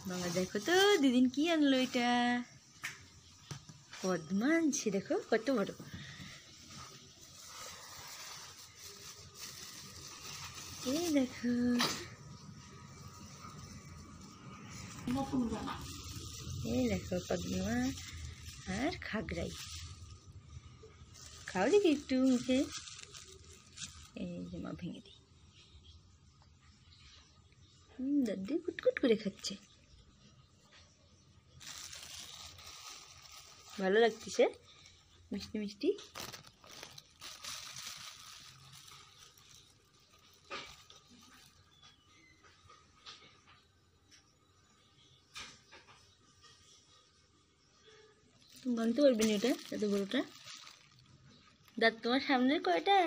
বাবা দেখো তো দিদিন কি আনলো এটা, পদ্মা আনছে, দেখো কত বড়। এই দেখো এই দেখো পদ্মা আর খাগড়াই। খাও দেখি একটু মুখে। এই যে মা ভেঙে দিই। দাদি কুটকুট করে খাচ্ছে, ভালো লাগতেছে, মিষ্টি মিষ্টি। তুমি ভাঙতে পারবে না এটা, এত বড়টা। দাঁত তোমার সামনের কয়টা?